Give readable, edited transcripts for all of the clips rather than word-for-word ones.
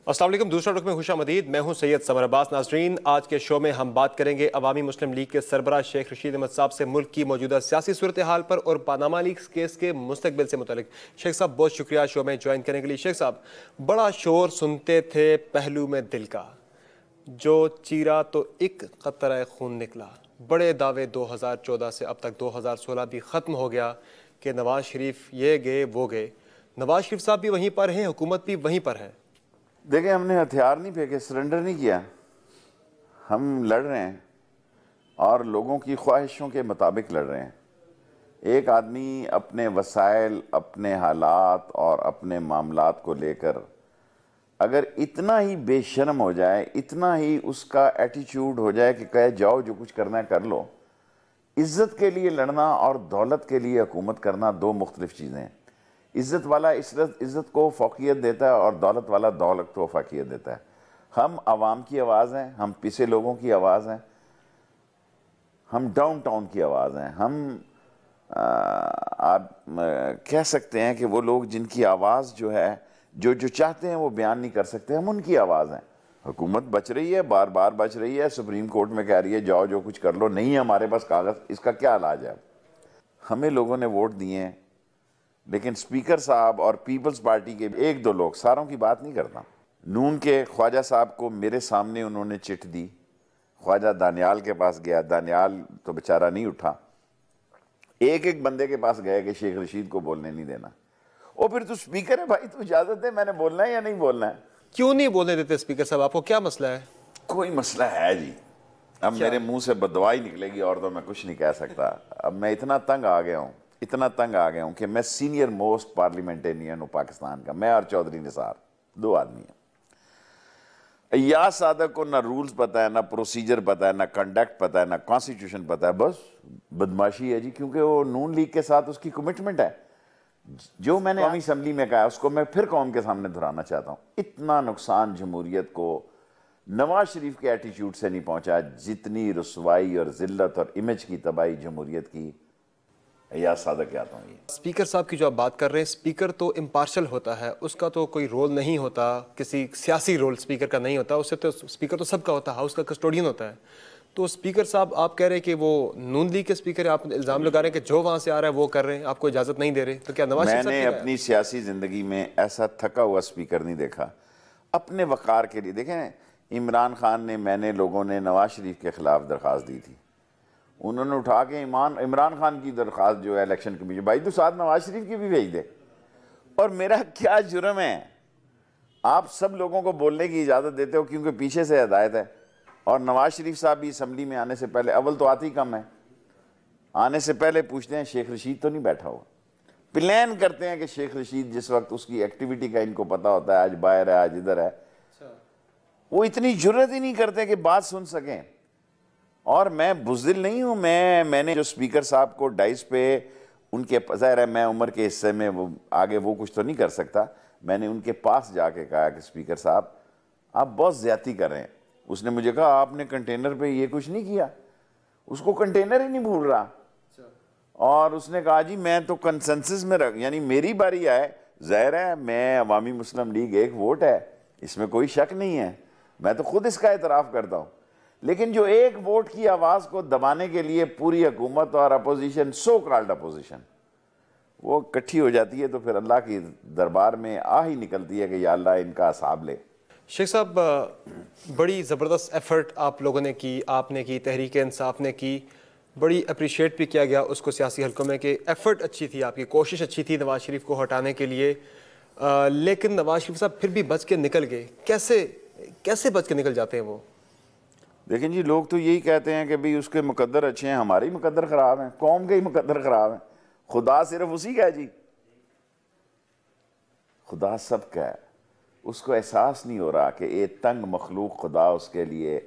अस्सलाम वालेकुम। दूसरा रुख में खुशामदीद। मैं हूं सैयद समर अब्बास। नाजरीन, आज के शो में हम बात करेंगे अवामी मुस्लिम लीग के सरबराह शेख रशीद अहमद साहब से मुल्क की मौजूदा सियासी सूरत हाल पर और पानामा लीक्स केस के मुस्तकबिल से मुतालिक। शेख साहब, बहुत शुक्रिया शो में ज्वाइन करने के लिए। शेख साहब, बड़ा शोर सुनते थे पहलू में दिल का, जो चीरा तो एक कतरा खून निकला। बड़े दावे 2014 से अब तक 2016 भी ख़त्म हो गया कि नवाज शरीफ ये गए वो गए। नवाज शरीफ साहब भी वहीं पर हैं, हुकूमत भी वहीं पर है। देखिए, हमने हथियार नहीं फेंके, सरेंडर नहीं किया। हम लड़ रहे हैं और लोगों की ख्वाहिशों के मुताबिक लड़ रहे हैं। एक आदमी अपने वसाइल, अपने हालात और अपने मामलात को लेकर अगर इतना ही बेशर्म हो जाए, इतना ही उसका एटीट्यूड हो जाए कि कहे जाओ जो कुछ करना है कर लो। इज़्ज़त के लिए लड़ना और दौलत के लिए हुकूमत करना दो मुख्तलिफ चीज़ें हैं। इज़्ज़त वाला इज़्ज़त को फ़ौक़ियत देता है और दौलत वाला दौलत को फ़ौक़ियत देता है। हम आवाम की आवाज़ हैं, हम पिसे लोगों की आवाज़ हैं, हम डाउन टाउन की आवाज़ हैं। हम आप कह सकते हैं कि वो लोग जिनकी आवाज़ जो है, जो चाहते हैं वो बयान नहीं कर सकते, हम उनकी आवाज़ हैं। हुकूमत बच रही है, बार बार बच रही है, सुप्रीम कोर्ट में कह रही है जाओ जो कुछ कर लो, नहीं है हमारे पास कागज़, इसका क्या इलाज है? हमें लोगों ने वोट दिए हैं, लेकिन स्पीकर साहब और पीपल्स पार्टी के एक दो लोग, सारों की बात नहीं करता, नून के ख्वाजा साहब को मेरे सामने उन्होंने चिट दी। ख्वाजा दानियाल के पास गया, दानियाल तो बेचारा नहीं उठा। एक एक बंदे के पास गए कि शेख रशीद को बोलने नहीं देना। और फिर तू स्पीकर है भाई, तू इजाज़त है, मैंने बोलना है या नहीं बोलना है? क्यों नहीं बोलने देते स्पीकर साहब? आपको क्या मसला है? कोई मसला है जी। अब मेरे मुंह से बदवाई निकलेगी और तो मैं कुछ नहीं कह सकता। अब मैं इतना तंग आ गया हूँ कि मैं सीनियर मोस्ट पार्लियामेंटेरियन हूँ पाकिस्तान का। मैं और चौधरी निसार दो आदमी हैं। अय्याज सादक को ना रूल्स पता है, ना प्रोसीजर पता है, ना कंडक्ट पता है, ना कॉन्स्टिट्यूशन पता है, बस बदमाशी है जी। क्योंकि वो नून लीग के साथ उसकी कमिटमेंट है। जो मैंने कौमी असम्बली में कहा उसको मैं फिर कौम के सामने दोहराना चाहता हूँ। इतना नुकसान जमहूरियत को नवाज शरीफ के एटीट्यूड से नहीं पहुंचा जितनी रुसवाई और जिल्लत और इमेज की तबाही जमहूरियत की अय्याज सादक के आता हूँ। ये स्पीकर साहब की जो आप बात कर रहे हैं, स्पीकर तो इम्पार्शल होता है, उसका तो कोई रोल नहीं होता, किसी सियासी रोल स्पीकर का नहीं होता। उससे तो स्पीकर तो सबका होता है, हाउस का कस्टोडियन होता है। तो स्पीकर साहब आप कह रहे हैं कि वो नून लीग के स्पीकर है, आप इल्ज़ाम लगा रहे हैं कि जो वहाँ से आ रहा है वो कर रहे हैं, आपको इजाज़त नहीं दे रहे। तो क्या नवाज शरीफ साहब? मैंने अपनी सियासी ज़िंदगी में ऐसा थका हुआ स्पीकर नहीं देखा। अपने वक़ार के लिए देखें, इमरान खान ने, मैंने, लोगों ने नवाज शरीफ के ख़िलाफ़ दरख्वास्त दी थी। उन्होंने उठा के इमरान खान की दरख्वास्त जो है इलेक्शन कमीशन, भाई तो साथ नवाज शरीफ की भी भेज दे। और मेरा क्या जुर्म है? आप सब लोगों को बोलने की इजाज़त देते हो क्योंकि पीछे से हदायत है। और नवाज शरीफ साहब भी असम्बली में आने से पहले, अव्वल तो आती कम है, आने से पहले पूछते हैं शेख रशीद तो नहीं बैठा हुआ। प्लान करते हैं कि शेख रशीद जिस वक्त उसकी एक्टिविटी का इनको पता होता है, आज बाहर है, आज इधर है, वो इतनी जुर्रत ही नहीं करते कि बात सुन सकें। और मैं बुज़दिल नहीं हूँ। मैंने जो स्पीकर साहब को डाइस पे उनके, ज़ाहिर है मैं उम्र के हिस्से में वो आगे वो कुछ तो नहीं कर सकता, मैंने उनके पास जाके कहा कि स्पीकर साहब आप बहुत ज़्यादती कर रहे हैं। उसने मुझे कहा आपने कंटेनर पे ये कुछ नहीं किया। उसको कंटेनर ही नहीं भूल रहा। और उसने कहा जी मैं तो कंसेंसस में यानी मेरी बारी आए, ज़ाहिर है मैं अवामी मुस्लिम लीग एक वोट है, इसमें कोई शक नहीं है, मैं तो खुद इसका एतराफ़ करता हूँ। लेकिन जो एक वोट की आवाज़ को दबाने के लिए पूरी हुकूमत और अपोजिशन, सो कॉल्ड अपोजिशन, वो इकट्ठी हो जाती है, तो फिर अल्लाह की दरबार में आ ही निकलती है कि या अल्लाह इनका हिसाब ले। शेख साहब, बड़ी ज़बरदस्त एफ़र्ट आप लोगों ने की, आपने की, तहरीक इंसाफ ने की, बड़ी अप्रिशिएट भी किया गया उसको सियासी हलकों में कि एफ़र्ट अच्छी थी, आपकी कोशिश अच्छी थी नवाज शरीफ को हटाने के लिए। लेकिन नवाज शरीफ साहब फिर भी बच के निकल गए। कैसे बच के निकल जाते हैं वो? लेकिन जी लोग तो यही कहते हैं कि भाई उसके मुकद्दर अच्छे हैं, हमारे ही मुकद्दर ख़राब हैं, कौम के ही मुकद्दर ख़राब हैं। खुदा सिर्फ उसी का है जी, खुदा सब का है। उसको एहसास नहीं हो रहा कि ये तंग मखलूक खुदा उसके लिए,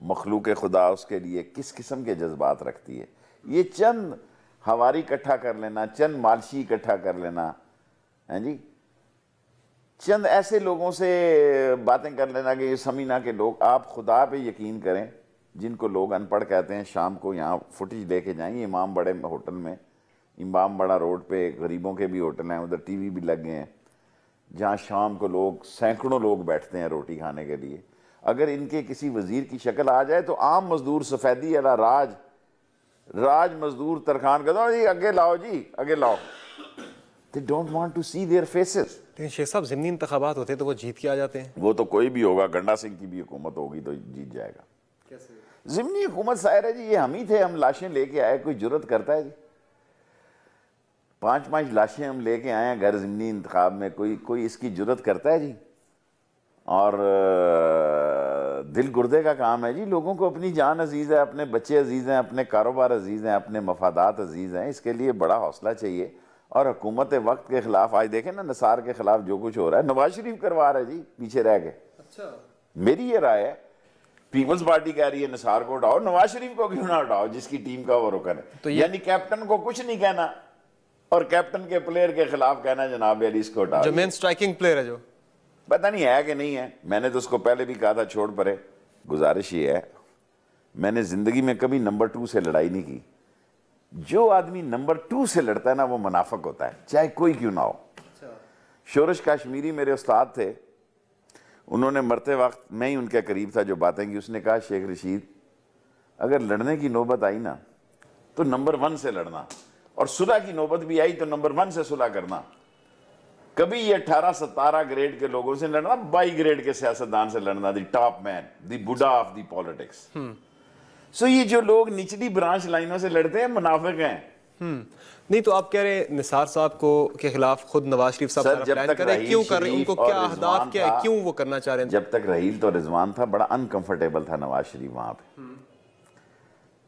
मखलूक खुदा उसके लिए किस किस्म के जज्बात रखती है। ये चंद हवारी इकट्ठा कर लेना, चंद मालशी इकट्ठा कर लेना, हैं जी, चंद ऐसे लोगों से बातें कर लेना कि ये समीना के लोग, आप खुदा पे यकीन करें, जिनको लोग अनपढ़ कहते हैं, शाम को यहाँ फुटेज लेके जाएंगे इमाम बड़े होटल में, इमाम बड़ा रोड पे गरीबों के भी होटल हैं, उधर टीवी भी लग गए हैं, जहाँ शाम को लोग सैकड़ों लोग बैठते हैं रोटी खाने के लिए, अगर इनके किसी वजीर की शक्ल आ जाए तो आम मजदूर सफेदी वाला राज मजदूर तरखान कहता जी आगे लाओ जी आगे लाओ। They don't want to see their faces। लेकिन शेख साहब ज़िमनी इंतखाबात होते हैं तो वो जीत के आ जाते हैं। वो तो कोई भी होगा, गंडा सिंह की भी हुकूमत होगी तो जीत जाएगा। कैसे? ज़िमनी हुकूमत सायर है जी, ये हम ही थे, हम लाशें लेके आए, कोई जुर्रत करता है जी? 5-5 लाशें हम लेके आए हैं घर ज़िमनी इंतखाब में, कोई इसकी जुर्रत करता है जी? और दिल गुर्दे का काम है जी। लोगों को अपनी जान अजीज़ है, अपने बच्चे अजीज़ हैं, अपने कारोबार अजीज़ हैं, अपने मफादात अजीज़ हैं, इसके लिए बड़ा हौसला चाहिए। और हुकूमत वक्त के खिलाफ आज देखें ना, निसार के खिलाफ जो कुछ हो रहा है, नवाज शरीफ करवा रहा है जी पीछे रह के। अच्छा, मेरी ये राय है, पीपल्स पार्टी कह रही है निसार को हटाओ, नवाज शरीफ को क्यों ना हटाओ जिसकी टीम का वो रुकन है। तो यानी कैप्टन को कुछ नहीं कहना और कैप्टन के प्लेयर के खिलाफ कहना जनाब अली इसको हटाओ। जो मेन स्ट्राइकिंग प्लेयर है, जो पता नहीं है कि नहीं है, मैंने तो उसको पहले भी कहा था छोड़ परे। गुजारिश ये है, मैंने जिंदगी में कभी नंबर 2 से लड़ाई नहीं की। जो आदमी नंबर 2 से लड़ता है ना वो मुनाफिक होता है, चाहे कोई क्यों ना हो। शोरश काश्मीरी मेरे उस्ताद थे, उन्होंने मरते वक्त मैं ही उनके करीब था जो बातें की। उसने कहा शेख रशीद अगर लड़ने की नौबत आई ना तो नंबर 1 से लड़ना, और सुलह की नौबत भी आई तो नंबर 1 से सुलह करना। कभी ये 18-17 ग्रेड के लोगों से लड़ना, 22 ग्रेड के सियासतदान से लड़ना, दी टॉप मैन, दी बुढ़ा ऑफ दी पॉलिटिक्स। सो ये जो लोग निचली ब्रांच लाइनों से लड़ते हैं मुनाफिक हैं। नहीं तो आप कह रहे निसार साहब को के खिलाफ खुद नवाज शरीफ साहब प्लान कर रहे हैं, क्यों कर रहे हैं, उनको क्या अहदाफ क्या है, क्यों वो करना चाह रहे हैं? जब तक रहील तो रिजवान था, बड़ा अनकंफर्टेबल था नवाज शरीफ वहां पे।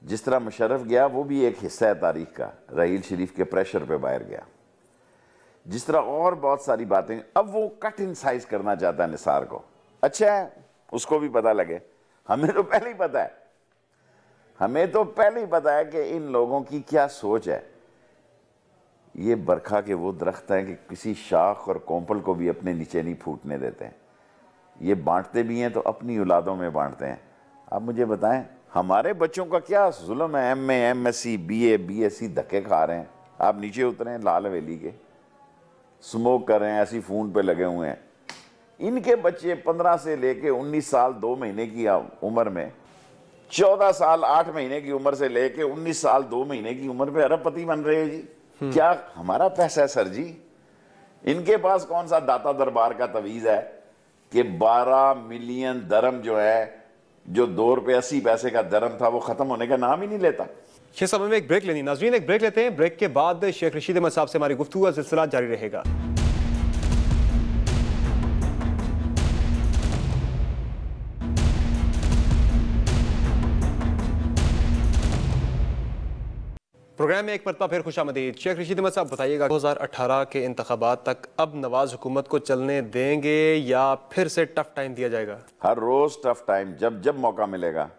जिस तरह मुशर्रफ गया वो भी एक हिस्सा है तारीख का, रहील शरीफ के प्रेशर पे बाहर गया। जिस तरह और बहुत सारी बातें, अब वो कट इन साइज करना चाहता है निसार को। अच्छा है उसको भी पता लगे, हमें तो पहले ही पता है, हमें तो पहले ही पता है कि इन लोगों की क्या सोच है। ये बरखा के वो दरख्त हैं कि किसी शाख और कोंपल को भी अपने नीचे नहीं फूटने देते हैं। ये बांटते भी हैं तो अपनी औलादों में बांटते हैं। आप मुझे बताएं हमारे बच्चों का क्या जुल्म है? MA MSc BA BSc धक्के खा रहे हैं। आप नीचे उतरे लाल हवेली के, स्मोक कर रहे हैं, ऐसी फोन पे लगे हुए हैं। इनके बच्चे 15 से लेके 19 साल 2 महीने की उम्र में, 14 साल 8 महीने की उम्र से लेके 19 साल 2 महीने की उम्र पे अरबपति बन रहे हैं जी। क्या हमारा पैसा है सर जी? इनके पास कौन सा दाता दरबार का तवीज है कि 12 मिलियन दरम जो है, जो 2 रुपये 80 पैसे का दरम था, वो खत्म होने का नाम ही नहीं लेता। शेख साहब हमें एक ब्रेक लेनी, नाज़रीन एक ब्रेक लेते हैं। ब्रेक के बाद शेख रशीद अहमद साहब से हमारी गुफ्तगू का सिलसिला जारी रहेगा। प्रोग्राम में एक मरतबा फिर खुशामदीद। शेख रशीद अहमद साहब बताइएगा, 2018 के इंतखाबात तक अब नवाज हुकूमत को चलने देंगे या फिर से टफ टाइम दिया जाएगा? हर रोज टफ टाइम, जब जब मौका मिलेगा,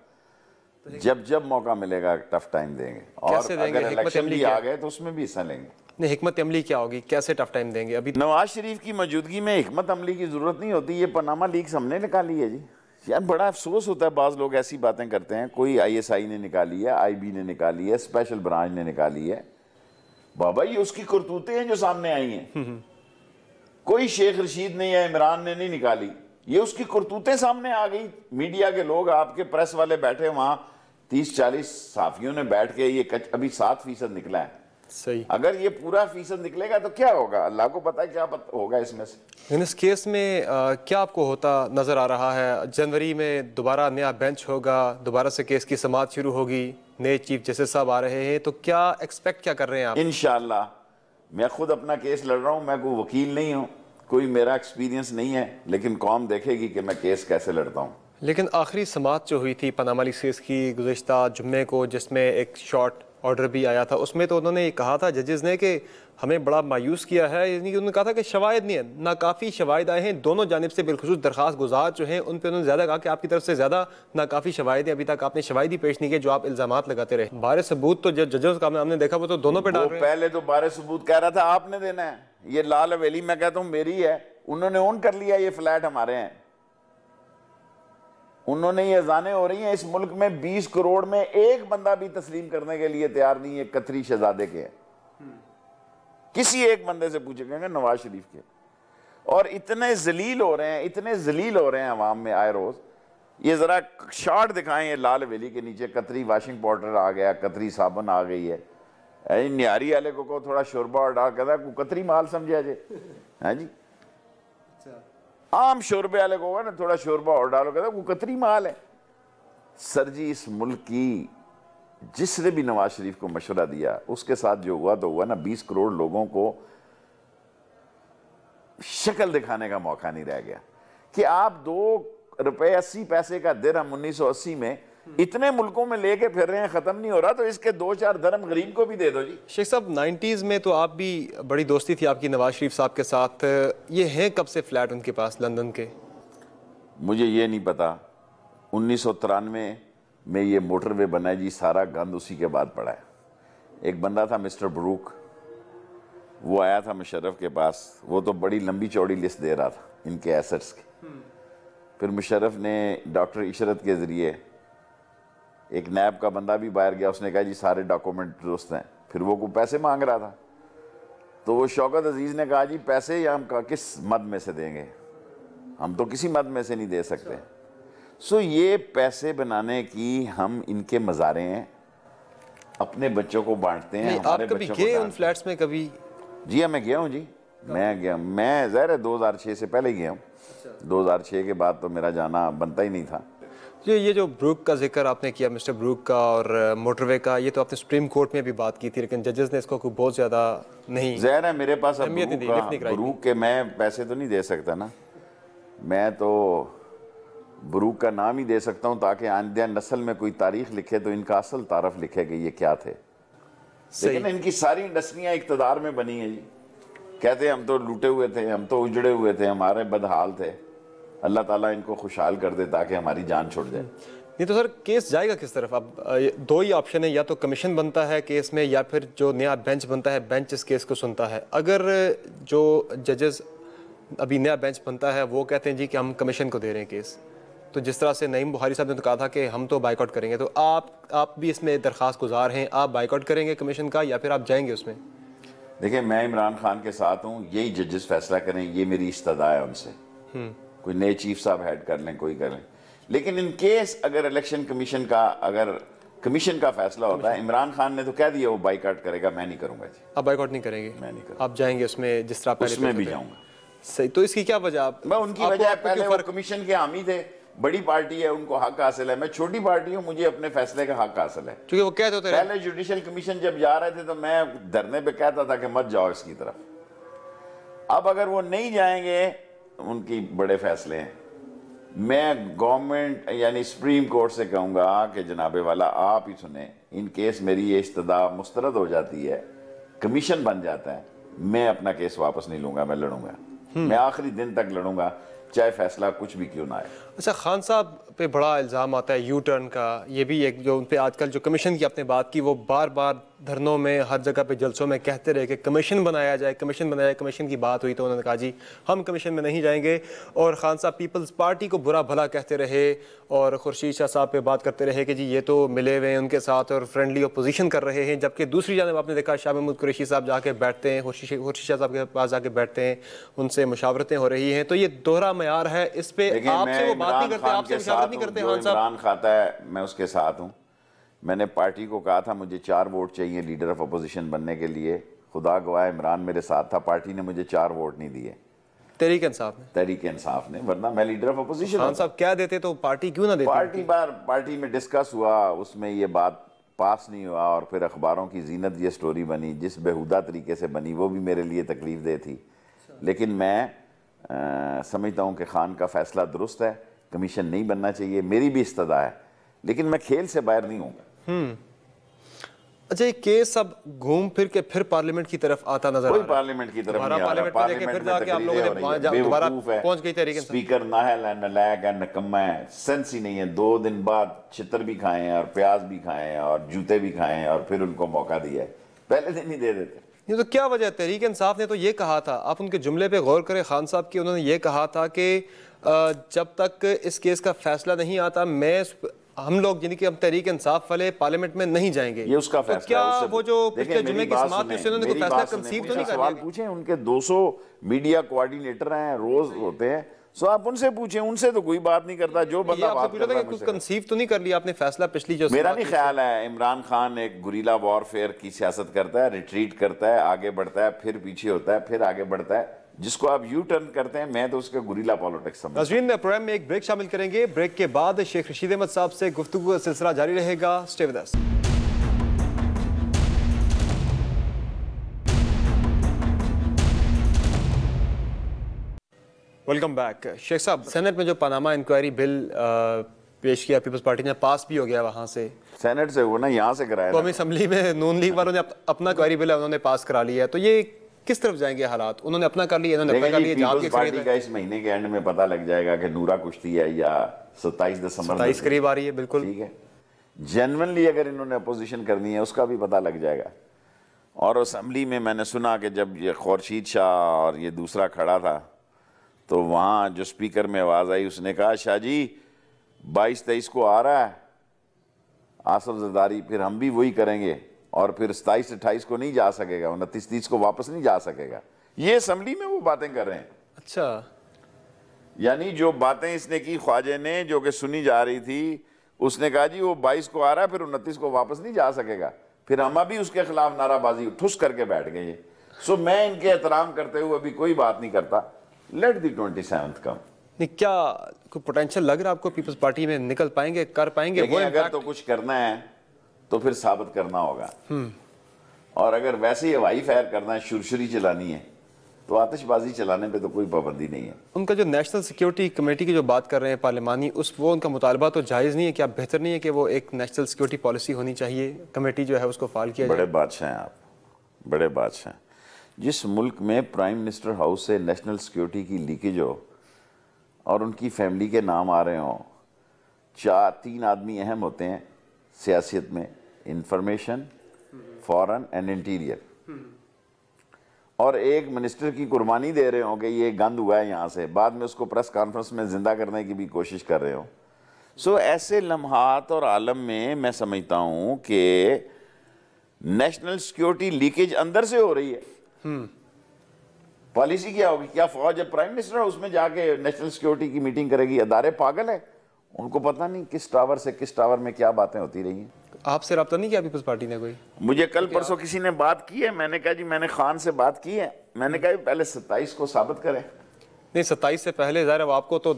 जब जब मौका मिलेगा टफ टाइम देंगे। और अगर इलेक्शन भी आ गए तो उसमें भी हिस्सा लेंगे। नहीं, हिकमत अमली क्या होगी, कैसे टफ टाइम देंगे? अभी नवाज शरीफ की मौजूदगी में हिकमत अमली की जरूरत नहीं होती। ये पनामा लीक्स हमने निकाली है जी। यार बड़ा अफसोस होता है, बाज लोग ऐसी बातें करते हैं। कोई ISI ने निकाली है, IB ने निकाली है, स्पेशल ब्रांच ने निकाली है। बाबा ये उसकी करतूतें हैं जो सामने आई हैं। कोई शेख रशीद ने या इमरान ने नहीं निकाली, ये उसकी करतूतें सामने आ गई। मीडिया के लोग, आपके प्रेस वाले बैठे वहां, 30-40 साफियों ने बैठ के ये अभी 7% निकला है। सही, अगर ये पूरा फीसद निकलेगा तो क्या होगा, अल्लाह को पता है क्या होगा इसमें से। इस केस में क्या आपको होता नजर आ रहा है? जनवरी में दोबारा नया बेंच होगा, दोबारा से केस की समाअत शुरू होगी, नए चीफ जस्टिस साहब आ रहे हैं, तो क्या एक्सपेक्ट क्या कर रहे हैं आप? इंशाअल्लाह। मैं खुद अपना केस लड़ रहा हूँ, मैं कोई वकील नहीं हूँ, कोई मेरा एक्सपीरियंस नहीं है, लेकिन कौम देखेगी कि मैं केस कैसे लड़ता हूँ। लेकिन आखिरी समाअत जो हुई थी पनामा लीक्स केस की गुज़िश्ता जुम्मे को, जिसमें एक शॉर्ट ऑर्डर भी आया था, उसमें तो उन्होंने कहा था जजेस ने कि हमें बड़ा मायूस किया है। यानी कि उन्होंने कहा था कि शवाहिद नहीं है, नाकाफ़ी शवाहिद आए हैं दोनों जानिब से। बिलखुसूस दरख्वास्त गुजार जो हैं उन पर उन्होंने ज़्यादा कहा कि आपकी तरफ से ज़्यादा नाकाफ़ी शवाहिद है, अभी तक आपने शवाहिद ही पेश नहीं किए जो आप इल्ज़ामात लगाते रहे। बारे सबूत तो जजेस का हमने देखा वो तो दोनों पे डाल रहे हैं। पहले तो बारे सबूत कह रहा था आपने देना है, ये लाल हवेली मैं कहता हूँ मेरी है, उन्होंने ओन कर लिया ये फ्लैट हमारे हैं। उन्होंने ये अजानें हो रही हैं इस मुल्क में 20 करोड़ में एक बंदा भी तस्लीम करने के लिए तैयार नहीं है कतरी शहजादे के। किसी एक बंदे से पूछेंगे नवाज शरीफ के, और इतने जलील हो रहे हैं, इतने जलील हो रहे हैं अवाम में आए रोज। ये जरा शॉट दिखाएं, ये लाल हवेली के नीचे कतरी वॉशिंग पाउडर आ गया, कतरी साबुन आ गई है। निहारी वाले को थोड़ा शोरबा और डाल कहता है कतरी माल समझा जे, है जी। आम शोरबे वाले को ना थोड़ा शोरबा और डालो, कहता है कतरी माल है। सर जी, इस मुल्क की जिसने भी नवाज शरीफ को मशवरा दिया उसके साथ जो हुआ तो हुआ ना। 20 करोड़ लोगों को शक्ल दिखाने का मौका नहीं रह गया कि आप 2 रुपए 80 पैसे का दिरहम 1980 में इतने मुल्कों में लेके फिर रहे हैं, खत्म नहीं हो रहा, तो इसके 2-4 दिरहम गरीब को भी दे दो जी। शेख साहब, 90s में तो आप भी बड़ी दोस्ती थी आपकी नवाज शरीफ साहब के साथ। ये हैं कब से फ्लैट उनके पास लंदन के? मुझे ये नहीं पता। 1993 में ये मोटरवे बना है जी, सारा गंद उसी के बाद पड़ा है। एक बंदा था मिस्टर ब्रूक, वो आया था मुशर्रफ के पास, वो तो बड़ी लंबी चौड़ी लिस्ट दे रहा था इनके एसेट्स की। फिर मुशर्रफ ने डॉक्टर इशरत के ज़रिए, एक नैब का बंदा भी बाहर गया, उसने कहा जी सारे डॉक्यूमेंट दुरुस्त हैं। फिर वो को पैसे मांग रहा था, तो वो शौकत अजीज़ ने कहा जी पैसे या हम किस मद में से देंगे, हम तो किसी मद में से नहीं दे सकते। सो ये पैसे बनाने की हम इनके मज़ारे हैं, अपने बच्चों को बांटते हैं। आप कभी गए उन फ्लैट्स में कभी? जी हाँ, मैं गया हूँ जी, मैं गया। मैं ज़ाहिर है 2006 से पहले ही गया हूँ। 2006 के बाद तो मेरा जाना बनता ही नहीं था। ये जो ब्रूक का जिक्र आपने किया, मिस्टर ब्रूक का और मोटरवे का, ये तो आपने सुप्रीम कोर्ट में भी बात की थी, लेकिन जजेस ने इसको बहुत ज़्यादा नहीं, ज़ाहिर है मेरे पास अब ब्रूक के मैं पैसे तो नहीं दे सकता ना। मैं तो ब्रूक का नाम ही दे सकता हूँ ताकि आइंदा नस्ल में कोई तारीख लिखे तो इनका असल तारफ लिखे कि ये क्या थे। लेकिन इनकी सारी इंडस्ट्रियाँ इक़्तिदार में बनी है जी। कहते हम तो लूटे हुए थे, हम तो उजड़े हुए थे, हमारे बदहाल थे। अल्लाह ताला इनको खुशहाल कर दे ताकि हमारी जान छुट जाए। नहीं तो सर केस जाएगा किस तरफ? अब 2 ही ऑप्शन है, या तो कमीशन बनता है केस में, या फिर जो नया बेंच बनता है, बेंच इस केस को सुनता है। अगर जो जजेस अभी नया बेंच बनता है वो कहते हैं जी कि हम कमीशन को दे रहे हैं केस, तो जिस तरह से नईम बुखारी साहब ने तो कहा था कि हम तो बाइकआउट करेंगे, तो आप भी इसमें दरख्वास्त गुजार हैं, आप बाइकआउट करेंगे कमीशन का या फिर आप जाएंगे उसमें? देखिए, मैं इमरान खान के साथ हूँ, यही जजेस फैसला करें, ये मेरी इस्तदा है उनसे। कोई नए चीफ साहब हेड कर लें, कोई कर लें। लेकिन इन केस अगर इलेक्शन कमीशन का, अगर कमीशन का फैसला होता है, इमरान खान ने तो कह दिया वो बाइकआउट करेगा, मैं नहीं करूंगा जी। आप बाइकआउट नहीं करेंगे? मैं नहीं करूंगा। आप जाएंगे उसमें जिस तरह पहले? उसमें भी जाऊंगा। सही, तो इसकी क्या वजह? मैं उनकी वजह, पहले वो कमीशन के हामी थे, बड़ी पार्टी है, उनको हक हासिल है। मैं छोटी पार्टी हूँ, मुझे अपने फैसले का हक हासिल है। क्योंकि वो कहते होते पहले जुडिशल कमीशन जब जा रहे थे तो मैं धरने पे कहता था कि मत जाओ इसकी तरफ। अब अगर वो नहीं जाएंगे, उनकी बड़े फैसले हैं, मैं गवर्नमेंट यानी सुप्रीम कोर्ट से कहूंगा कि जनाबे वाला आप ही सुने, इन केस मेरी ये इस्तदा मुस्तरद हो जाती है, कमीशन बन जाता है, मैं अपना केस वापस नहीं लूंगा, मैं लड़ूंगा। मैं आखिरी दिन तक लड़ूंगा, चाहे फैसला कुछ भी क्यों ना आए। अच्छा, खान साहब पे बड़ा इल्ज़ाम आता है यू टर्न का, ये भी एक जो उन पे आजकल जो कमीशन की आपने बात की, वो बार बार धरनों में, हर जगह पे जलसों में कहते रहे कि कमीशन बनाया जाए, कमीशन बनाया जाए। कमीशन की बात हुई तो उन्होंने कहा जी हम कमीशन में नहीं जाएंगे, और खान साहब पीपल्स पार्टी को बुरा भला कहते रहे और खुर्शीद शाह साहब पे बात करते रहे कि जी ये तो मिले हुए हैं उनके साथ और फ्रेंडली अपोजिशन कर रहे हैं, जबकि दूसरी जानब आपने देखा शाह महमूद कुरैशी साहब जाके बैठते हैं, खुर्शीद शाह साहब के पास जाके बैठते हैं, उनसे मुशावरतें हो रही हैं। तो ये दोहरा मयार है, इस पे आपसे वो बात नहीं करते, आपसे मुशावरत नहीं करते। खान साहब खाता है, मैं उसके साथ हूँ। मैंने पार्टी को कहा था मुझे 4 वोट चाहिए लीडर ऑफ अपोजिशन बनने के लिए। खुदा गवाह इमरान मेरे साथ था, पार्टी ने मुझे 4 वोट नहीं दिए, तहरीक इंसाफ ने, वरना मैं लीडर ऑफ अपोजिशन। खान साहब क्या देते तो पार्टी क्यों ना देती? पार्टी में डिस्कस हुआ, उसमें ये बात पास नहीं हुआ, और फिर अखबारों की जीनत ये स्टोरी बनी, जिस बेहुदा तरीके से बनी वो भी मेरे लिए तकलीफ दे थी। लेकिन मैं समझता हूँ कि खान का फैसला दुरुस्त है, कमीशन नहीं बनना चाहिए, मेरी भी इस्तदा है, लेकिन मैं खेल से बाहर नहीं हूँ। अच्छा, ये केस अब घूम फिर के फिर पार्लियामेंट की तरफ आता नजर आ रहा है। कोई पार्लियामेंट की तरफ नहीं आ रहा। पार्लियामेंट में जाके आप लोगों ने दोबारा पहुंच गई तहरीक इंसाफ। स्पीकर नाअहल है, नालायक है, निकम्मा है, सेंस ही नहीं है। 2 दिन बाद छितर भी खाए हैं और प्याज भी खाए हैं और जूते भी खाए हैं, और फिर उनको मौका दिया है, पहले दिन ही दे देते। ये तो क्या वजह है? तहरीक इंसाफ ने तो ये कहा था, आप उनके जुमले पे गौर करें खान साहब की, उन्होंने ये कहा था कि जब तक इस केस का फैसला नहीं आता, मैं हम लोग यानी कि हम तहरीक इंसाफ वाले पार्लियामेंट में नहीं जाएंगे, ये उसका तो फैसला क्या है। वो जो पिछले जुमे की समाअत थी उन्होंने कोई फैसला कंसीव तो नहीं कर सवाल लिया? पूछे, उनके 200 मीडिया कोऑर्डिनेटर हैं, रोज होते हैं, सो आप उनसे पूछें, उनसे तो कोई बात नहीं करता। जो बंदा बात पूछा था कि कुछ कंसीव तो नहीं कर लिया आपने फैसला पिछली जो मेरा नहीं ख्याल है। इमरान खान एक गुरीला वॉरफेयर की सियासत करता है, रिट्रीट करता है, आगे बढ़ता है, फिर पीछे होता है, फिर आगे बढ़ता है, जिसको आप यू टर्न करते हैं। मैं तो उसके गुरीला पॉलिटिक्स समझता हूं। नाज़रीन, प्रोग्राम में एक ब्रेक शामिल करेंगे। ब्रेक के बाद शेख रशीद अहमद साहब से गुफ्तगू का सिलसिला जारी रहेगा। Stay with us. Welcome back. शेख साहब, सेनेट में जो पनामा इंक्वायरी बिल पेश किया पीपल्स पार्टी ने, पास भी हो गया वहां से, सेनेट से वो ना यहाँ से कराया, कौमी असम्बली में नून लीग वालों ने अपना क्वारी बिल उन्होंने पास करा लिया है, तो ये किस तरफ जाएंगे हालात? उन्होंने अपना कर लिया, इन्होंने अपना कर लिया। पीपल्स पार्टी का इस महीने के एंड में पता लग जाएगा कि नूरा कुश्ती है या 27 दिसंबर 27 करीब आ रही है। बिल्कुल ठीक है। जेन्युइनली अगर इन्होंने अपोजिशन करनी है उसका भी पता लग जाएगा। और असेंबली में मैंने सुना कि जब ये खुर्शीद शाह और ये दूसरा खड़ा था तो वहाँ जो स्पीकर में आवाज़ आई, उसने कहा शाह जी 22-23 को आ रहा है आसफ जरदारी, फिर हम भी वही करेंगे, और फिर 27-28 को नहीं जा सकेगा, 29-30 को वापस नहीं जा सकेगा। ये असेंबली में वो बातें कर रहे हैं। अच्छा, यानी जो बातें इसने की ख्वाजे ने, जो कि सुनी जा रही थी, उसने कहा जी वो 22 को आ रहा है, फिर 29 को वापस नहीं जा सकेगा, फिर हम अभी उसके खिलाफ नाराबाजी ठुस करके बैठ गए। सो मैं इनके एहतराम करते हुए अभी कोई बात नहीं करता। लेट दी 27th कम। नहीं, क्या कोई पोटेंशियल लग रहा है आपको पीपल्स पार्टी में? निकल पाएंगे, कर पाएंगे वो? अगर तो कुछ करना है तो फिर साबित करना होगा, और अगर वैसे ही हवाई फायर करना है, शुरशुरी चलानी है, तो आतिशबाजी चलाने पे तो कोई पाबंदी नहीं है। उनका जो नेशनल सिक्योरिटी कमेटी की जो बात कर रहे हैं पार्लिमानी, वो उनका मुतालबा तो जायज़ नहीं है? क्या बेहतर नहीं है कि वो एक नेशनल सिक्योरिटी पॉलिसी होनी चाहिए, कमेटी जो है उसको फाल किया जाए? बड़े बादशाह हैं आप, बड़े बादशाह। जिस मुल्क में प्राइम मिनिस्टर हाउस से नेशनल सिक्योरिटी की लीकेज हो और उनकी फैमिली के नाम आ रहे हों, 3 आदमी अहम होते हैं सियासत में, इंफॉर्मेशन, फॉरेन एंड इंटीरियर, और एक मिनिस्टर की कुर्बानी दे रहे हो कि ये गंद हुआ है यहाँ से, बाद में उसको प्रेस कॉन्फ्रेंस में जिंदा करने की भी कोशिश कर रहे हो। सो ऐसे लम्हात और आलम में मैं समझता हूँ कि नेशनल सिक्योरिटी लीकेज अंदर से हो रही है। पॉलिसी क्या होगी? क्या फौज जब प्राइम मिनिस्टर है उसमें जाके नेशनल सिक्योरिटी की मीटिंग करेगी? अदारे पागल है, उनको पता नहीं किस टावर से किस टावर में क्या बातें होती रही हैं। आपसे रब्ता नहीं किया पीपल्स पार्टी ने कोई? मुझे कल परसों किसी ने बात की है, मैंने कहा जी मैंने खान से बात की है, मैंने कहा पहले 27 को साबित करें। नहीं, 27 से पहले ज़ाहिर है आपको तो,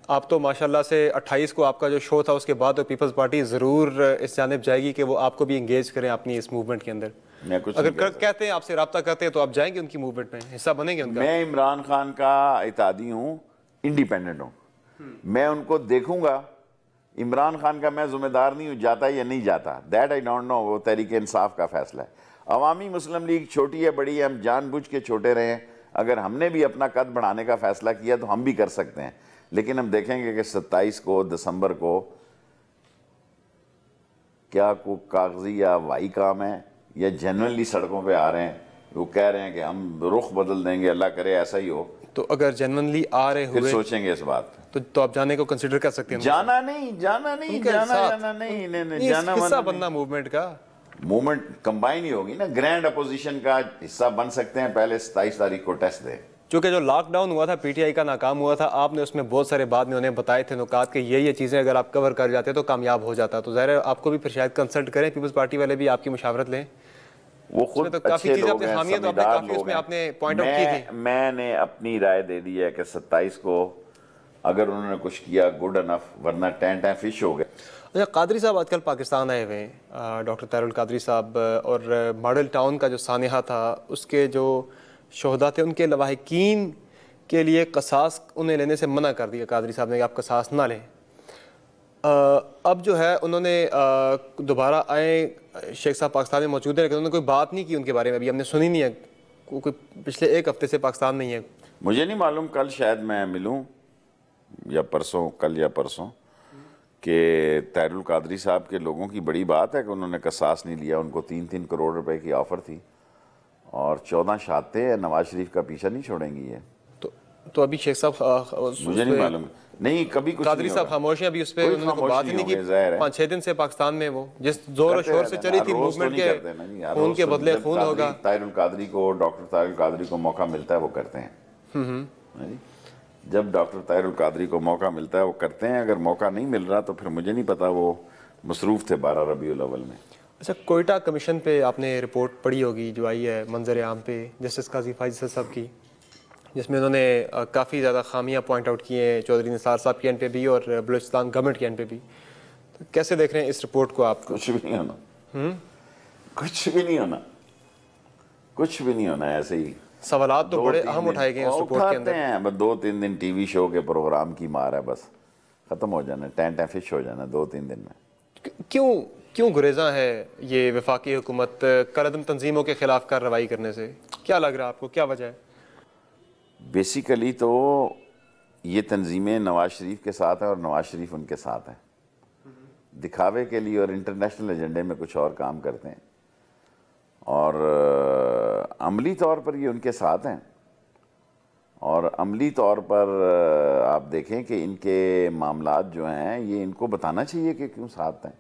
आप तो माशाल्लाह से 28 को आपका जो शो था उसके बाद तो पीपल्स पार्टी ज़रूर इस जानिब जाएगी कि वो आपको भी इंगेज करें अपनी इस मूवमेंट के अंदर। मैं कुछ अगर कहते हैं आपसे रब्ता करते हैं तो आप जाएंगे उनकी मूवमेंट में, हिस्सा बनेंगे उनका? मैं इमरान खान का इतादी हूँ, इंडिपेंडेंट हूँ, मैं उनको देखूंगा। इमरान खान का मैं जिम्मेदार नहीं हूँ जाता या नहीं जाता, दैट आई डोंट नो, वो तहरीक इंसाफ का फैसला है। अवामी मुस्लिम लीग छोटी है बड़ी है, हम जानबूझ के छोटे रहे हैं, अगर हमने भी अपना कद बढ़ाने का फैसला किया तो हम भी कर सकते हैं, लेकिन हम देखेंगे कि 27 को दिसंबर को क्या कोई कागजी या हवाई काम है या जनरली सड़कों पे आ रहे हैं, वो कह रहे हैं कि हम रुख बदल देंगे, अल्लाह करे ऐसा ही हो। तो अगर जेन्युइनली आ रहे फिर हुए सोचेंगे इस बात पे। तो आप जाने को कंसिडर कर सकते हैं? जाना नहीं, जाना नहीं, जाना नहीं, हिस्सा बनना मूवमेंट का, मूवमेंट कंबाइन ही होगी ना, ग्रैंड अपोजिशन का हिस्सा बन सकते हैं। पहले 27 तारीख को टेस्ट दें। चूंकि जो लॉकडाउन हुआ था, पीटीआई का नाकाम हुआ था, आपने उसमें बहुत सारे बाद में उन्हें बताए थे नुकात कि ये चीज़ें अगर आप कवर कर जाते तो कामयाब हो जाता, तो ज़ाहिर है आपको भी फिर शायद कंसल्ट करें, पीपल्स पार्टी वाले भी आपकी मुशावरत लें। वो खुद तो काफी अच्छे चीजें लोग हैं, समझदार लोग हैं। आपने पॉइंट आउट की थी। मैंने अपनी राय दे दी है कि 27 को अगर उन्होंने कुछ किया गुड अनफ, वरना टेंट फिश हो गए। अच्छा, कादरी साहब आजकल पाकिस्तान आए हुए हैं, डॉक्टर तारुल कादरी साहब, और मॉडल टाउन का जो सानिहा था उसके जो शोहदा थे उनके लवाहिकीन के लिए कसास उन्हें लेने से मना कर दिया कादरी साहब ने कि आप कसास ना लें। अब जो है उन्होंने दोबारा आए, शेख साहब पाकिस्तान में मौजूद है, लेकिन उन्होंने कोई बात नहीं की उनके बारे में, अभी हमने सुनी नहीं है, कोई पिछले 1 हफ्ते से पाकिस्तान नहीं है। मुझे नहीं मालूम, कल शायद मैं मिलूं या परसों, कल या परसों, कि तारुल कादरी साहब के लोगों की बड़ी बात है कि उन्होंने कसास नहीं लिया। उनको 3-3 करोड़ रुपए की ऑफ़र थी और 14 शहादतें नवाज शरीफ का पीछा नहीं छोड़ेंगी ये। तो अभी शेख साहब मुझे नहीं मालूम, नहीं कभी कुछ कादरी नहीं साहब होगा। खामोश हैं अभी उस पर, कोई उन्होंने खामोश बात ही नहीं होंगे, की ज़ाहिर है। 5-6 दिन से पाकिस्तान में वो जिस जोर और करते शोर रहते से हैं, चली हर थी रोज़ तो मूवमेंट नहीं के करते ना जी, हर खून रोज़ के तो बदले जब खून होगा। ताहिरुल कादरी को, डॉक्टर ताहिरुल कादरी को मौका मिलता है वो करते हैं। हाँ जी। जब डॉक्टर ताहिरुल कादरी को मौका मिलता है वो करते हैं, अगर मौका नहीं मिल रहा तो फिर मुझे नहीं पता, वो मसरूफ़ थे 12 रबीउल अव्वल में। अच्छा, कोयटा कमीशन पे आपने रिपोर्ट पढ़ी होगी जो आई है मंजर आम पे जस्टिस काजी फाइज़ साहब की, जिसमें उन्होंने काफ़ी ज़्यादा खामियां पॉइंट आउट किए हैं चौधरी निसार साहब के एंड पे भी और बलूचिस्तान गवर्नमेंट के एंड पे भी। तो कैसे देख रहे हैं इस रिपोर्ट को आप? कुछ भी नहीं होना, कुछ भी नहीं होना, कुछ भी नहीं होना, ऐसे ही सवालात तो बड़े अहम उठाए गए हैं इस रिपोर्ट के अंदर। हैं, बस 2-3 दिन टीवी शो के प्रोग्राम की मार है, बस खत्म हो जाना, टैन टैन फिश हो जाना 2-3 दिन में। क्यों क्यों गुरेजा है ये वफाकी हुकूमत कलअदम तंजीमों के खिलाफ कार्रवाई करने से? क्या लग रहा है आपको, क्या वजह है? बेसिकली तो ये तंजीमें नवाज शरीफ के साथ हैं और नवाज शरीफ उनके साथ हैं, दिखावे के लिए और इंटरनेशनल एजेंडे में कुछ और काम करते हैं, और अमली तौर पर ये उनके साथ हैं। और अमली तौर पर आप देखें कि इनके मामलात जो हैं ये इनको बताना चाहिए कि क्यों साथ हैं।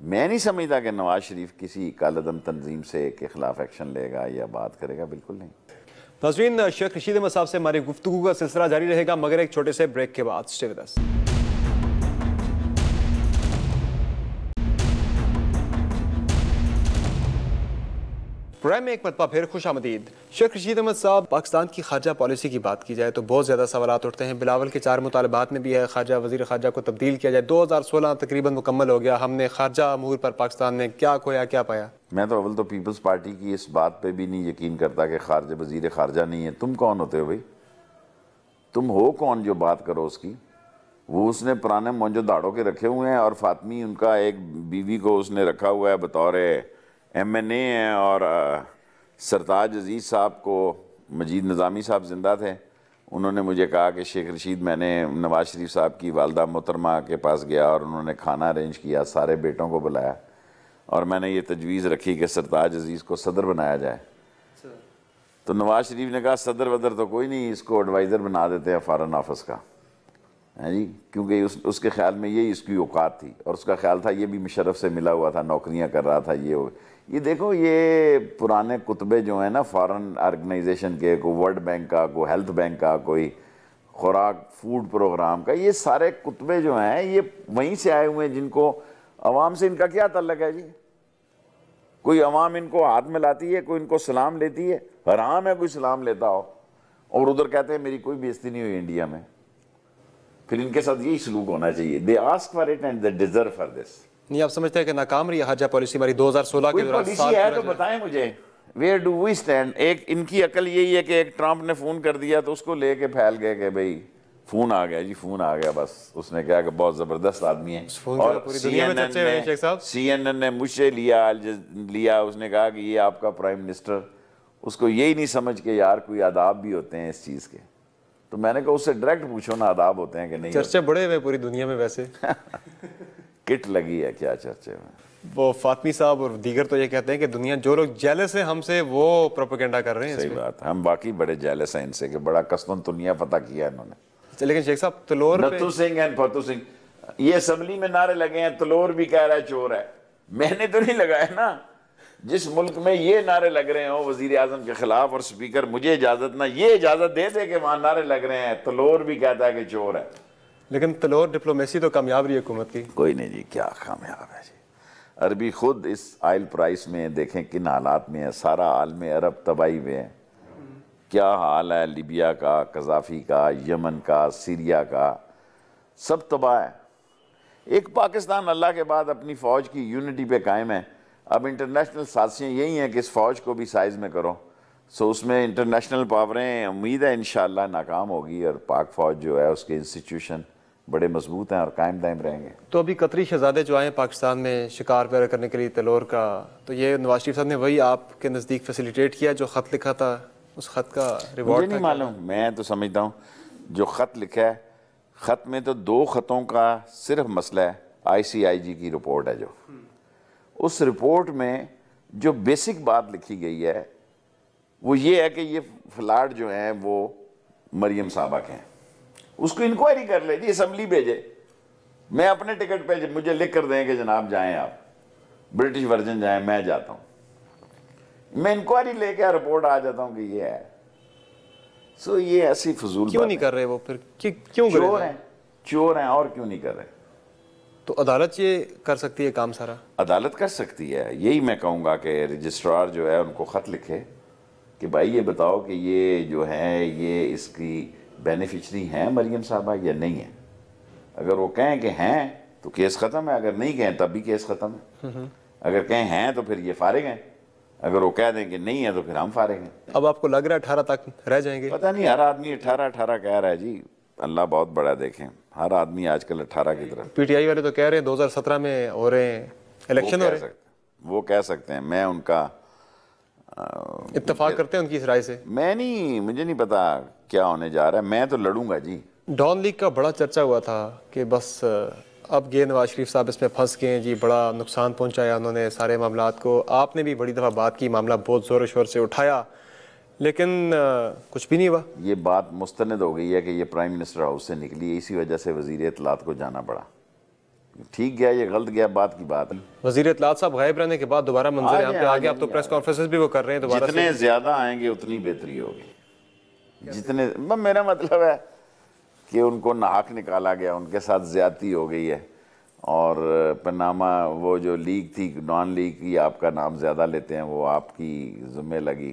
मैं नहीं समझता कि नवाज शरीफ किसी कालअदम तंजीम से के खिलाफ एक्शन लेगा या बात करेगा, बिल्कुल नहीं। नाज़रीन, शेख रशीद अहमद साहब से हमारी गुफ्तगू का सिलसिला जारी रहेगा मगर एक छोटे से ब्रेक के बाद। Stay with us. प्रोग्राम में एक मरतबा फिर खुश आमदीद। शेख रशीद अहमद साहब, पाकिस्तान की खारजा पॉलिसी की बात की जाए तो बहुत ज़्यादा सवालात उठते हैं। बिलावल के 4 मुतालबात में भी है खारजा वज़ीर खारजा को तब्दील किया जाए। 2016 तकरीबन मुकम्मल हो गया, हमने खारजा अमूर पर पाकिस्तान में क्या खोया क्या पाया? मैं तो अव्वल तो पीपल्स पार्टी की इस बात पे भी नहीं यकीन करता कि खारजा वज़ीर खारजा नहीं है। तुम कौन होते हो भाई? तुम हो कौन जो बात करो उसकी? वो उसने पुराने मौजूदाड़ों के रखे हुए हैं, और फातमी उनका एक बीवी को उसने रखा हुआ है बतौर MNA है, और सरताज अजीज़ साहब को मजीद निज़ामी साहब ज़िंदा थे, उन्होंने मुझे कहा कि शेख रशीद, मैंने नवाज शरीफ साहब की वालदा मोहतरमा के पास गया और उन्होंने खाना अरेंज किया, सारे बेटों को बुलाया, और मैंने ये तजवीज़ रखी कि सरताज अजीज़ को सदर बनाया जाए। तो नवाज शरीफ ने कहा सदर वदर तो कोई नहीं, इसको एडवाइज़र बना देते हैं फॉरेन ऑफिस का, है जी, क्योंकि उसके ख्याल में यही इसकी औकात थी, और उसका ख्याल था ये भी मुशर्रफ से मिला हुआ था, नौकरियां कर रहा था। ये देखो, ये पुराने कुतबे जो हैं ना फॉरेन ऑर्गेनाइजेशन के, कोई वर्ल्ड बैंक का, कोई हेल्थ बैंक का, कोई खुराक फूड प्रोग्राम का, ये सारे कुतबे जो हैं ये वहीं से आए हुए हैं, जिनको अवाम से इनका क्या ताल्लुक है जी? कोई अवाम इनको हाथ मिलाती है, कोई इनको सलाम लेती है? हराम है कोई सलाम लेता हो, और उधर कहते हैं मेरी कोई बेइज्जती नहीं हुई इंडिया में। फिर इनके साथ यही सलूक होना चाहिए। They ask for it and they deserve for this. नहीं, आप समझते हैं कि नाकाम रही खारजा पॉलिसी हमारी 2016 के दौरान? पॉलिसी है तो बताएं मुझे, वेयर डू वी स्टैंड? एक इनकी अकल यही है कि एक ट्रंप ने फोन कर दिया तो उसको लेके फैल गए कि भाई फोन आ गया जी, फोन आ गया, बस उसने कहा कि बहुत जबरदस्त आदमी है, और CNN ने मुझसे लिया, उसने कहा कि ये आपका प्राइम मिनिस्टर, उसको यही नहीं समझ के यार कोई आदाब भी होते हैं इस चीज़ के। तो मैंने कहा उससे डायरेक्ट पूछो ना आदाब होते हैं कि नहीं। चर्चे बड़े हुए पूरी दुनिया में वैसे। किट लगी है क्या चर्चे में? वो फातमी साहब और दीगर तो ये कहते हैं कि दुनिया, जो लोग जेलस है हमसे, वो प्रोपेगेंडा कर रहे हैं। सही बात, हम बाकी बड़े जेलस हैं इनसे कि बड़ा कस्तून दुनिया पता किया इन्होंने। लेकिन शेख साहब, तलोर नत्थू सिंह एंड फतू सिंह, ये असेंबली में नारे लगे हैं, तलोर भी कह रहा है चोर है। मैंने तो नहीं लगाया ना। जिस मुल्क में ये नारे लग रहे हो वजीर आजम के खिलाफ, और स्पीकर मुझे इजाजत ना ये इजाजत दे दे कि वहां नारे लग रहे हैं, तलोर भी कहता है कि चोर है। लेकिन तलोर डिप्लोमेसी तो कामयाब रही हुकूमत की। कोई नहीं जी, क्या कामयाब है जी। अरबी खुद इस ऑयल प्राइस में देखें किन हालात में है, सारा आलम अरब तबाही में है। क्या हाल है लीबिया का, कज़ाफ़ी का, यमन का, सीरिया का, सब तबाह है। एक पाकिस्तान अल्लाह के बाद अपनी फ़ौज की यूनिटी पे कायम है। अब इंटरनेशनल साजिशें यही हैं कि इस फ़ौज को भी साइज़ में करो। सो उसमें इंटरनेशनल पावरें, उम्मीद है इंशाअल्लाह नाकाम होगी, और पाक फ़ौज जो है उसके इंस्टीट्यूशन बड़े मजबूत हैं और कायम दायम रहेंगे। तो अभी कतरी शहजादे जो आए पाकिस्तान में शिकार पैदा करने के लिए तलोर का, तो ये नवाज शरीफ साहब ने वही आपके नज़दीक फैसिलिटेट किया जो ख़त लिखा था, उस ख़त का रिवॉर्ड मुझे नहीं मालूम। मैं तो समझता हूँ जो ख़त लिखा है, ख़त में तो 2 ख़तों का सिर्फ मसला है। ICIG की रिपोर्ट है जो, उस रिपोर्ट में जो बेसिक बात लिखी गई है वो ये है कि ये फ्लाड जो हैं वो मरियम साहबा के हैं, उसको इंक्वायरी कर ले जी, असम्बली भेजे, मैं अपने टिकट पे मुझे लिख कर दें कि जनाब जाएं आप, ब्रिटिश वर्जन जाएं, मैं जाता हूं, मैं इंक्वायरी लेके रिपोर्ट आ जाता हूं कि ये है। सो ये ऐसी फजूल क्यों नहीं कर रहे वो फिर? क्यों चोर हैं और क्यों नहीं कर रहे? तो अदालत ये कर सकती है काम सारा? अदालत कर सकती है। यही मैं कहूँगा कि रजिस्ट्रार जो है उनको ख़त लिखे कि भाई ये बताओ कि ये जो है ये इसकी बेनिफिशरी हैं मरियम साहबा या नहीं है। अगर वो कहें कि हैं तो केस ख़त्म है, अगर नहीं कहें तब भी केस ख़त्म है। अगर कहें हैं तो फिर ये फारिग हैं, अगर वो कह दें कि नहीं है तो फिर हम फारिग हैं। अब आपको लग रहा है 18 तक रह जाएंगे? पता नहीं, हर आदमी 18 कह रहा है जी, अल्लाह बहुत बड़ा देखें, हर आदमी आजकल 18 की तरफ। पीटीआई वाले तो कह रहे हैं 2017 में हो रहे हैं इलेक्शन, हो रहे हैं। वो कह सकते हैं, मैं उनका इत्तेफाक करते हैं उनकी इस राय से? मुझे नहीं पता क्या होने जा रहा है, मैं तो लड़ूंगा जी। डॉन लीग का बड़ा चर्चा हुआ था कि बस अब ये नवाज शरीफ साहब इसमें फंस गए हैं जी, बड़ा नुकसान पहुंचाया उन्होंने सारे मामलात को। आपने भी बड़ी दफ़ा बात की, मामला बहुत ज़ोर शोर से उठाया, लेकिन कुछ भी नहीं हुआ। ये बात मुस्तनद हो गई है कि ये प्राइम मिनिस्टर हाउस से निकली है, इसी वजह से वज़ीर इत्तलात को जाना पड़ा। ठीक गया ये गलत गया बात की बात है। वज़ीर इत्तलात साहब गायब रहने के बाद दोबारा मंजर यहाँ पे आ गया। अब तो प्रेस कॉन्फ्रेंसेस भी वो कर रहे हैं दोबारा। जितने ज़्यादा आएंगे उतनी बेहतरी होगी। जितने मेरा मतलब है कि उनको नाहक निकाला गया, उनके साथ ज़्यादती हो गई है। और पनामा वो जो लीग थी, नॉन लीग की, आपका नाम ज़्यादा लेते हैं, वो आपकी ज़िम्मे लगी,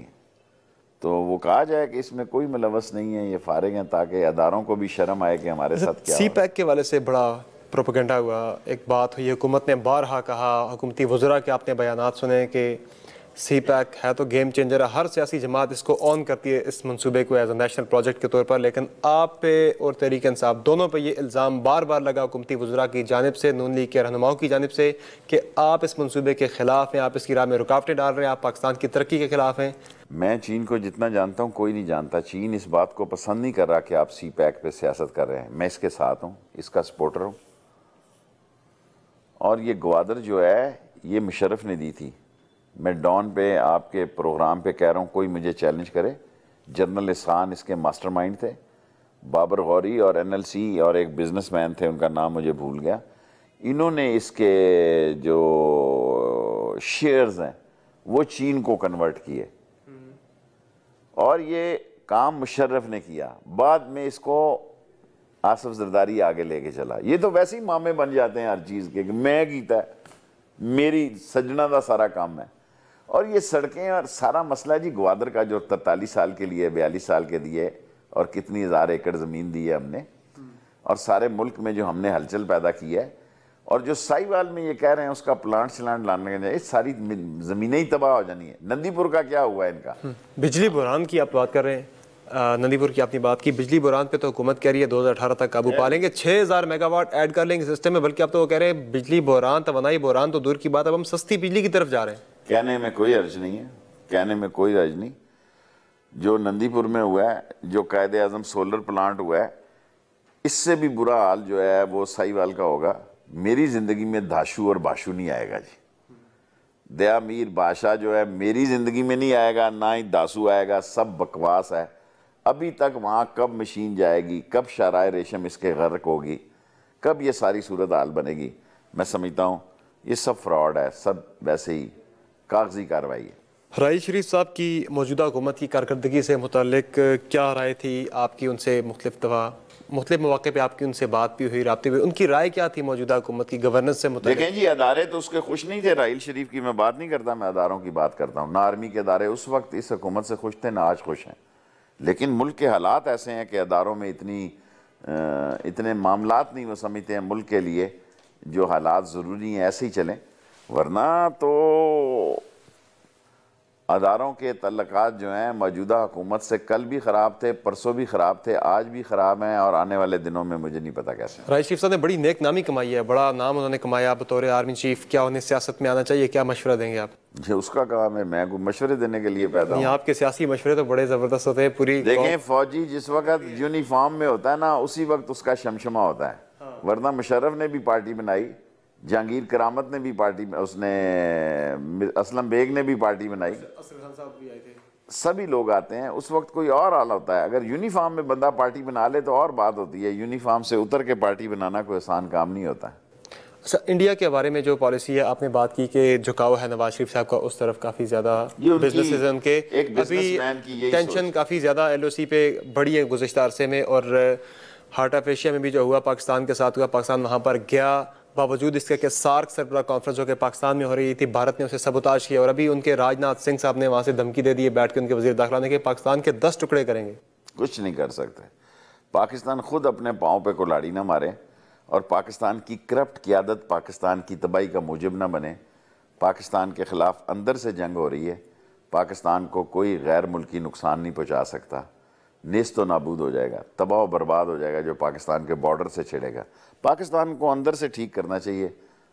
तो वो कहा जाए कि इसमें कोई मुलवस नहीं है, ये फारिग हैं, ताकि अदारों को भी शर्म आए कि हमारे साथ क्या। सी पैक के वाले से बड़ा प्रोपेगेंडा हुआ, एक बात हुई, हुकूमत ने बारहा कहा, हुकूमती वज़रा के आपने बयानात सुने कि सी पैक है तो गेम चेंजर है, हर सियासी जमात इसको ऑन करती है इस मंसूबे को एज ए नेशनल प्रोजेक्ट के तौर पर, लेकिन आप पे और तहरीक इंसाफ दोनों पे ये इल्ज़ाम बार बार लगा हुकूमती वज़रा की जानिब से, नून लीग के रहनुमाओं की जानिब से, कि आप इस मंसूबे के ख़िलाफ़ हैं, आप इसकी राह में रुकावटें डाल रहे हैं, आप पाकिस्तान की तरक्की के ख़िलाफ़ हैं। मैं चीन को जितना जानता हूँ कोई नहीं जानता। चीन इस बात को पसंद नहीं कर रहा कि आप सी पैक पे सियासत कर रहे हैं। मैं इसके साथ हूँ, इसका सपोर्टर हूँ। और ये ग्वादर जो है ये मुशर्रफ ने दी थी। मैं डॉन पे आपके प्रोग्राम पे कह रहा हूँ, कोई मुझे चैलेंज करे। जनरल इस्हान इसके मास्टरमाइंड थे, बाबर गौरी और NLC और एक बिजनेसमैन थे, उनका नाम मुझे भूल गया। इन्होंने इसके जो शेयर्स हैं वो चीन को कन्वर्ट किए और ये काम मुशर्रफ ने किया। बाद में इसको आसिफ जरदारी आगे लेके चला। ये तो वैसे ही मामे बन जाते हैं हर चीज़ के, मैं कीता है, मेरी सजना का सारा काम है। और ये सड़कें और सारा मसला जी ग्वादर का जो 43 साल के लिए 42 साल के दिए और कितनी हज़ार एकड़ ज़मीन दी है हमने, और सारे मुल्क में जो हमने हलचल पैदा की है, और जो साहिवाल में ये कह रहे हैं उसका प्लांट शलांट लाने के, सारी ज़मीनें ही तबाह हो जानी है। नंदीपुर का क्या हुआ है इनका? बिजली बुरहान की आप बात कर रहे हैं, नंदीपुर की आपने बात की। बिजली बुरहान पे तो हुकूमत कह रही है 2018 तक काबू पा लेंगे, 6000 मेगावाट ऐड कर लेंगे सिस्टम में, बल्कि आप तो वो कह रहे हैं बिजली बुरहान, तवानाई बुरहान तो दूर की बात, अब हम सस्ती बिजली की तरफ जा रहे हैं। कहने में कोई अर्ज नहीं है, कहने में कोई अर्ज नहीं। जो नंदीपुर में हुआ है, जो कायदे आज़म सोलर प्लांट हुआ है, इससे भी बुरा हाल जो है वो साहिवाल का होगा। मेरी ज़िंदगी में दाशू और बाशू नहीं आएगा जी। दया मीर बादशाह जो है मेरी ज़िंदगी में नहीं आएगा, ना ही दासू आएगा, सब बकवास है। अभी तक वहाँ कब मशीन जाएगी, कब शराय रेशम इसके गर्क होगी, कब ये सारी सूरत हाल बनेगी, मैं समझता हूँ ये सब फ्रॉड है, सब वैसे ही कागजी कार्रवाई है। राइल शरीफ साहब की मौजूदा हुकूमत की कारकर्दगी से मुतालिक क्या राय थी आपकी उनसे? मुख्तलिफ दफ़ा मुख्तलिफ मौके पर आपकी उनसे बात भी हुई, राब्ते हुए, उनकी राय क्या थी मौजूदा हुकूमत की गवर्नेंस से मुतालिक? देखें जी, अदारे तो उसके खुश नहीं थे। राइल शरीफ की मैं बात नहीं करता, मैं अदारों की बात करता हूँ। ना आर्मी के अदारे उस वक्त इस हुकूमत से खुश थे, ना आज खुश हैं। लेकिन मुल्क के हालात ऐसे हैं कि अदारों में इतने मामलात नहीं वो समझते हैं मुल्क के लिए, जो हालात ज़रूरी हैं ऐसे ही चलें, वरना तो अदारों के तल्लुकात जो हैं मौजूदा हुकूमत से कल भी ख़राब थे, परसों भी ख़राब थे, आज भी ख़राब हैं, और आने वाले दिनों में मुझे नहीं पता कैसे। राइल शरीफ साहब ने बड़ी नेक नामी कमाई है, बड़ा नाम उन्होंने कमाया बतौर आर्मी चीफ। क्या उन्हें सियासत में आना चाहिए? क्या मशवरा देंगे आप? जो उसका काम है, मैं मशवरे देने के लिए पैदा हूं। आपके सियासी मशवरे तो बड़े ज़बरदस्त होते हैं। पूरी देखें, फौजी जिस वक्त यूनिफॉर्म में होता है ना, उसी वक्त उसका शमशमा होता है। वरना मुशर्रफ ने भी पार्टी बनाई, जहांगीर करामत ने भी पार्टी, उसने असलम बेग ने भी पार्टी बनाई, सभी लोग आते हैं, उस वक्त कोई और हाल होता है। अगर यूनिफॉर्म में बंदा पार्टी बना ले तो और बात होती है, यूनिफॉर्म से उतर के पार्टी बनाना कोई आसान काम नहीं होता है। अच्छा, इंडिया के बारे में जो पॉलिसी है, आपने बात की कि झुकाव है नवाज शरीफ साहब का उस तरफ काफ़ी ज़्यादा, बिजनेसेस उनके अभी टेंशन काफ़ी ज़्यादा LOC पे बढ़ी है गुज़श्ता अरसे में, और हार्ट ऑफ एशिया में भी जो हुआ पाकिस्तान के साथ हुआ, पाकिस्तान वहाँ पर गया, बावजूद इसके कि सार्क सरबराह कॉन्फ्रेंस जो कि पाकिस्तान में हो रही थी, भारत ने उसे सबोताज किया, और अभी उनके राजनाथ सिंह साहब ने वहाँ से धमकी दे दी है बैठ के उनके वज़ीर दाखिला ने कि पाकिस्तान के 10 टुकड़े करेंगे। कुछ नहीं कर सकते। पाकिस्तान खुद अपने पाँव पे कुल्हाड़ी ना मारे और पाकिस्तान की करप्ट क़ियादत पाकिस्तान की तबाही का मूजिब ना बने। पाकिस्तान के ख़िलाफ़ अंदर से जंग हो रही है, पाकिस्तान को कोई गैर मुल्की नुकसान नहीं पहुँचा सकता, नेस्त व नाबूद हो जाएगा, तबाह व बर्बाद हो जाएगा जो पाकिस्तान के बॉर्डर से छिड़ेगा। पाकिस्तान को अंदर से ठीक करना चाहिए।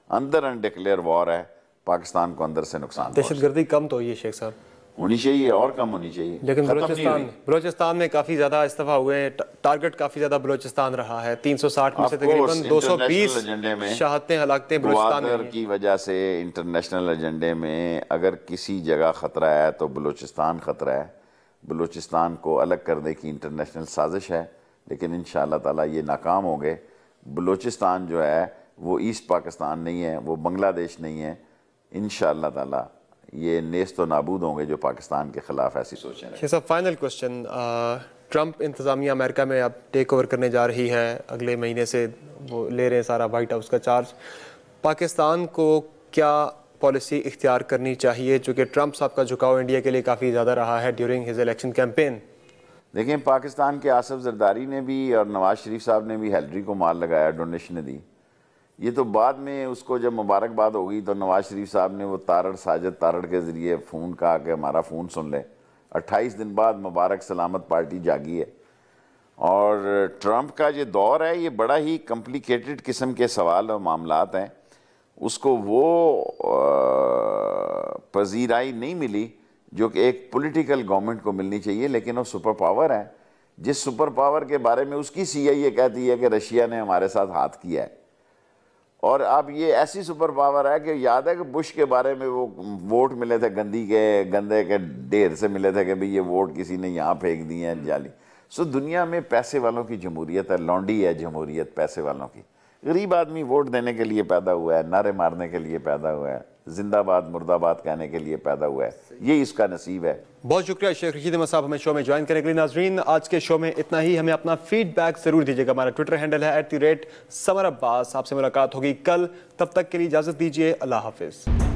अंदर अनडिक्लेयर वॉर है, पाकिस्तान को अंदर से नुकसान। दहशतगर्दी कम तो ये शेख साहब होनी चाहिए और कम होनी चाहिए, लेकिन बलोचिस्तान में काफ़ी ज़्यादा इस्तीफा हुए हैं। टारगेट काफ़ी ज़्यादा बलोचिस्तान रहा है, 360 में से तकरीबन 220 शहादतें हलाकतें बलोचिस्तान की वजह से। इंटरनेशनल एजेंडे में अगर किसी जगह ख़तरा है तो बलोचिस्तान ख़तरा है। बलोचिस्तान को अलग करने की इंटरनेशनल साजिश है, लेकिन इंशाअल्लाह ताला ये नाकाम हो गए। बलोचिस्तान जो है वो ईस्ट पाकिस्तान नहीं है, वो बांग्लादेश नहीं है। इंशाअल्लाह ताला ये नेस्त व नाबूद होंगे जो पाकिस्तान के ख़िलाफ़ ऐसी सोचें। सब फाइनल क्वेश्चन, ट्रंप इंतज़ामिया अमेरिका में अब टेक ओवर करने जा रही है, अगले महीने से वो ले रहे हैं सारा वाइट हाउस का चार्ज। पाकिस्तान को क्या पॉलिसी इख्तियार करनी चाहिए, चूँकि ट्रंप साहब का झुकाव इंडिया के लिए काफ़ी ज़्यादा रहा है ड्यूरिंग हिज इलेक्शन कैंपेन? देखें, पाकिस्तान के आसिफ जरदारी ने भी और नवाज शरीफ साहब ने भी हिलरी को माल लगाया, डोनेशन दी। ये तो बाद में उसको जब मुबारकबाद हो गई तो नवाज शरीफ साहब ने वो तारड़ साजिद तारड़ के ज़रिए फ़ोन कहा कि हमारा फ़ोन सुन ले। 28 दिन बाद मुबारक सलामत पार्टी जागी है। और ट्रंप का ये दौर है, ये बड़ा ही कम्प्लिकेटेड किस्म के सवाल और मामलात हैं। उसको वो पजीराई नहीं मिली जो कि एक पॉलिटिकल गवर्नमेंट को मिलनी चाहिए, लेकिन वो सुपर पावर है। जिस सुपर पावर के बारे में उसकी CIA कहती है कि रशिया ने हमारे साथ हाथ किया है, और अब ये ऐसी सुपर पावर है कि याद है कि बुश के बारे में वो वोट मिले थे गंदे के ढेर से मिले थे कि भाई ये वोट किसी ने यहाँ फेंक दिए हैं जाली। सो दुनिया में पैसे वालों की जमहूरियत है, लौंडी है जमहूरियत पैसे वालों की। गरीब आदमी वोट देने के लिए पैदा हुआ है, नारे मारने के लिए पैदा हुआ है, जिंदाबाद मुर्दाबाद कहने के लिए पैदा हुआ है, ये इसका नसीब है। बहुत शुक्रिया शेख रशीद अहमद साहब हमें शो में ज्वाइन करने के लिए। नाजरीन, आज के शो में इतना ही। हमें अपना फीडबैक जरूर दीजिएगा। हमारा ट्विटर हैंडल है @समर अब्बास। आपसे मुलाकात होगी कल, तब तक के लिए इजाजत दीजिए। अल्लाह हाफिज।